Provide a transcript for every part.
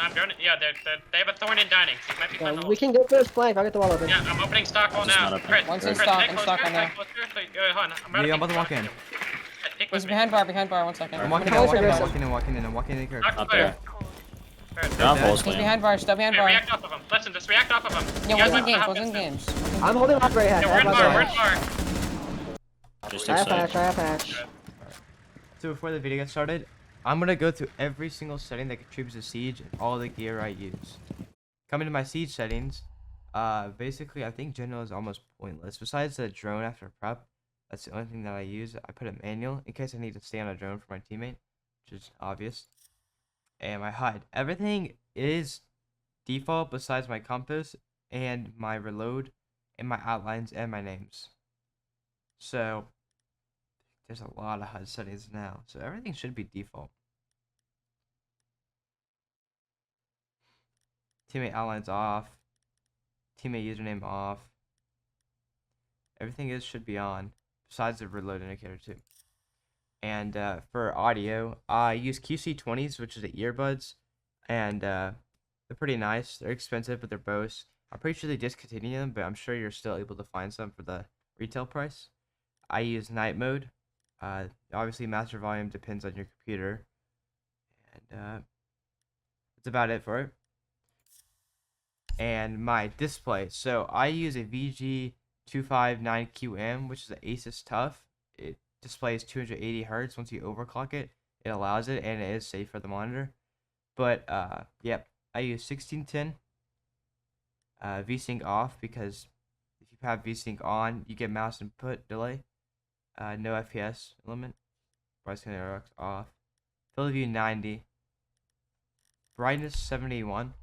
I'm going. Yeah, they have a thorn in dining. He might be Yeah, playing the we can go first flank. I'll get the wall open. Yeah, I'm opening stock wall Just now. not open. Chris, One's in Chris, stock, stay in closer, stock stay right now. closer. Hold on, Yeah, I'm about to walk in. Take He's with me. behind bar, 1 second. I'm Alright. walking Close in, aggressive. I'm walking in. Stock's Up clear. there. They're on full He's spam. behind bar, still behind Okay, bar. react off of him. Listen, just react off of him. Yeah, You guys wasn't have to games, have wasn't distance. games. I'm holding off right hatch. Yeah, I we're have in my bar, we're in hatch. bar. Just I take have side. hatch. I have hatch. So before the video gets started, I'm gonna go through every single setting that contributes to siege and all the gear I use. Coming to my siege settings, basically I think general is almost pointless. Besides the drone after prep, that's the only thing that I use. I put a manual in case I need to stay on a drone for my teammate, which is obvious. And my HUD, everything is default besides my compass and my reload and my outlines and my names. So there's a lot of HUD settings now, so everything should be default. Teammate outlines off, teammate username off. Everything should be on, besides the reload indicator too. And for audio, I use QC20s, which is the earbuds, and they're pretty nice. They're expensive, but they're Bose. I'm pretty sure they discontinued them, but I'm sure you're still able to find some for the retail price. I use night mode. Obviously, master volume depends on your computer, and that's about it for it. And my display. So I use a VG259QM, which is an Asus TUF. It displays 280 hertz. Once you overclock it, it allows it, and it is safe for the monitor. But yep, I use 1610 VSync off, because if you have VSync on, you get mouse input delay. No FPS limit. Price Rx off. Field of view 90. Brightness 71.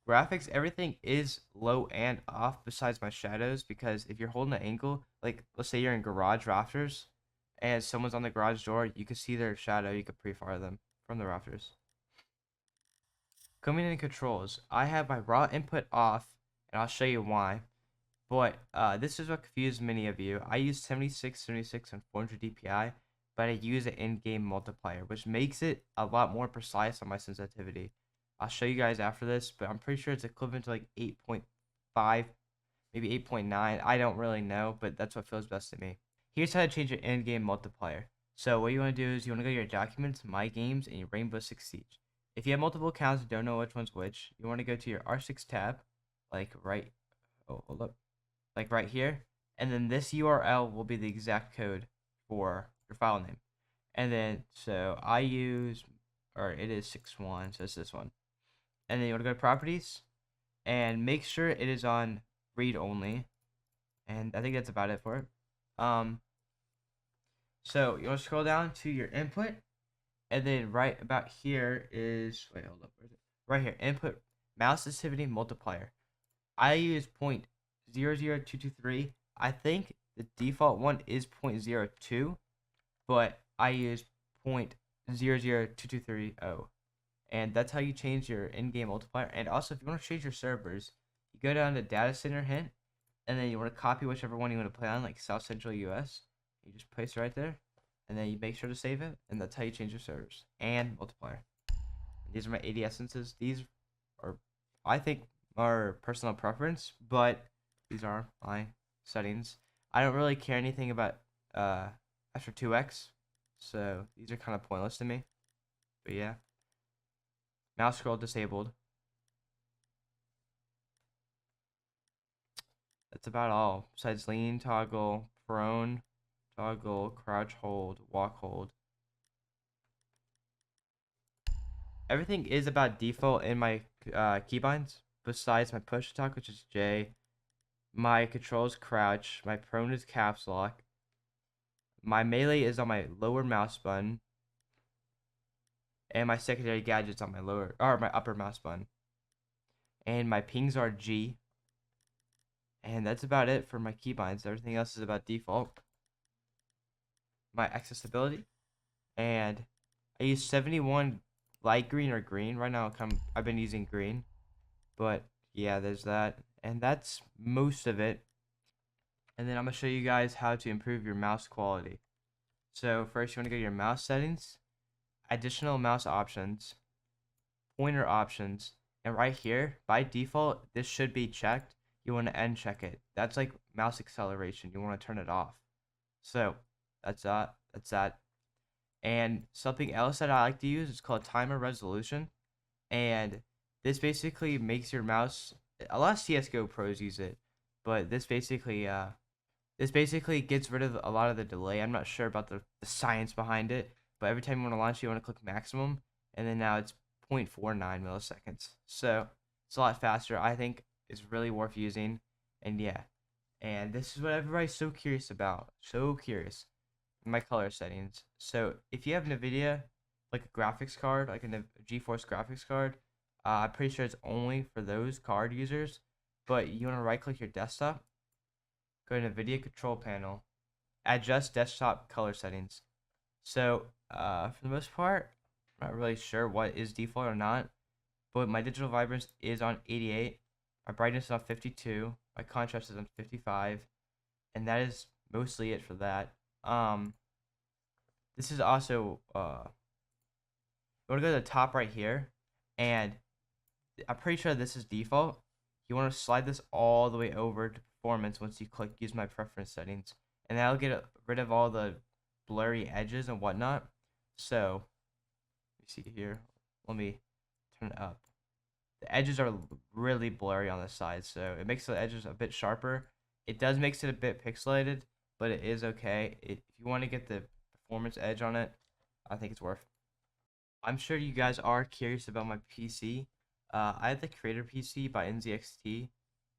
Graphics, everything is low and off besides my shadows, because if you're holding an angle, like let's say you're in garage rafters and someone's on the garage door, you can see their shadow. You could pre-fire them from the rafters. Coming in controls, I have my raw input off, and I'll show you why. But this is what confused many of you. I use 76, 76, and 400 DPI, but I use an in-game multiplier, which makes it a lot more precise on my sensitivity. I'll show you guys after this, but I'm pretty sure it's equivalent to like 8.5, maybe 8.9. I don't really know, but that's what feels best to me. Here's how to change your in-game multiplier. So what you want to do is you want to go to your documents, my games, and your Rainbow Six Siege. If you have multiple accounts and don't know which one's which, you want to go to your R6 tab, like right here, and then this URL will be the exact code for your file name. And then so I use, or it is 6.1, so it's this one. And then you want to go to properties and make sure it is on read only, and I think that's about it for it. So you want to scroll down to your input, and then right about here is, wait, hold up, where's it? Right here, input mouse sensitivity multiplier. I use 0.00223. I think the default one is 0.02, but I use 0.002230. And that's how you change your in-game multiplier. And also, if you want to change your servers, you go down to data center hint, and then you want to copy whichever one you want to play on, like South Central US. You just place it right there, and then you make sure to save it, and that's how you change your servers and multiplier. These are my 80 essences. These are, I think, are personal preference, but these are my settings. I don't really care anything about after 2x, so these are kind of pointless to me. But yeah. Mouse scroll disabled. That's about all. Besides lean, toggle, prone, toggle, crouch hold, walk hold. Everything is about default in my keybinds, besides my push attack, which is J. My controls crouch. My prone is caps lock. My melee is on my lower mouse button. And my secondary gadgets on my my upper mouse button. And my pings are G. And that's about it for my keybinds. Everything else is about default. My accessibility. And I use 71 light green or green. Right now I've been using green. But yeah, there's that. And that's most of it. And then I'm going to show you guys how to improve your mouse quality. So first you want to go to your mouse settings. Additional mouse options. pointer options, and right here, by default, this should be checked. You want to uncheck it. That's like mouse acceleration. You want to turn it off. So that's that. That's that. And something else that I like to use is called timer resolution. And this basically makes your mouse. A lot of CS:GO pros use it, but this basically gets rid of a lot of the delay. I'm not sure about the science behind it, but every time you want to launch, you want to click maximum, and then now it's 0.49 milliseconds. So it's a lot faster. I think it's really worth using, and yeah. And this is what everybody's so curious about. So curious. My color settings. So if you have Nvidia, like a graphics card, like a GeForce graphics card, I'm pretty sure it's only for those card users. But you want to right click your desktop, go to Nvidia control panel, adjust desktop color settings. So for the most part, I'm not really sure what is default or not, but my digital vibrance is on 88, my brightness is on 52, my contrast is on 55, and that is mostly it for that. This is also you want to go to the top right here, and I'm pretty sure this is default. You want to slide this all the way over to performance once you click use my preference settings, and that'll get rid of all the blurry edges and whatnot. So let me see here. Let me turn it up. The edges are really blurry on the side, so it makes the edges a bit sharper. It does makes it a bit pixelated, but it is okay. If you want to get the performance edge on it, I think it's worth. I'm sure you guys are curious about my PC. I have the Creator PC by NZXT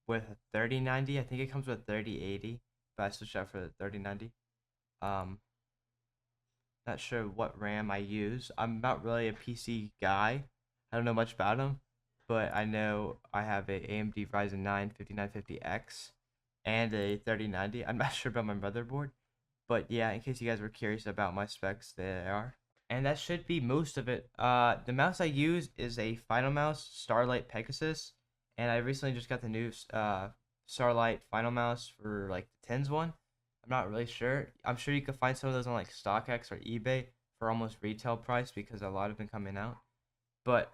with a 3090. I think it comes with 3080, but I switched out for the 3090. Not sure what RAM I use. I'm not really a PC guy. I don't know much about them, but I know I have a AMD Ryzen 9 5950X and a 3090. I'm not sure about my motherboard, but yeah, in case you guys were curious about my specs, there they are. And that should be most of it. The mouse I use is a Final Mouse Starlight Pegasus, and I recently just got the new Starlight Final Mouse for like the tens one. I'm not really sure. I'm sure you could find some of those on like StockX or eBay for almost retail price because a lot have been coming out. But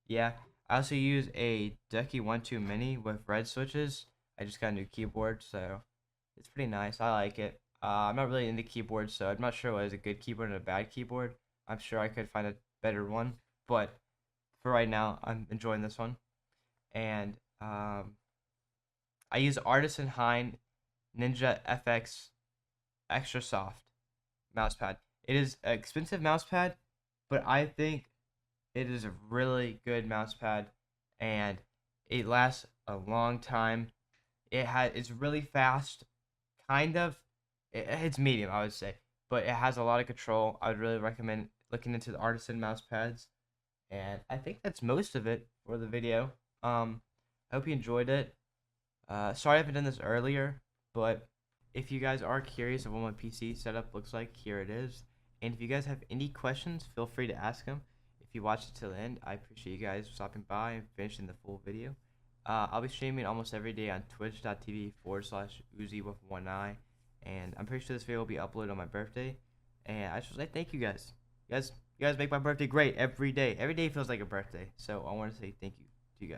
yeah. I also use a Ducky 1-2 Mini with red switches. I just got a new keyboard, so it's pretty nice. I like it. I'm not really into keyboards, so I'm not sure what is a good keyboard and a bad keyboard. I'm sure I could find a better one, but for right now, I'm enjoying this one. And I use Artisan Hein Ninja FX Extra Soft mousepad. It is an expensive mousepad, but I think it is a really good mousepad, and it lasts a long time. It's really fast, kind of. It's medium, I would say, but it has a lot of control. I would really recommend looking into the Artisan mouse pads, and I think that's most of it for the video. I hope you enjoyed it. Sorry I haven't done this earlier, but if you guys are curious of what my PC setup looks like, here it is. And if you guys have any questions, feel free to ask them. If you watched it till the end, I appreciate you guys stopping by and finishing the full video. I'll be streaming almost every day on twitch.tv/Uzi with one eye. And I'm pretty sure this video will be uploaded on my birthday. And I just want to say thank you guys. You guys make my birthday great every day. Every day feels like a birthday. So I want to say thank you to you guys.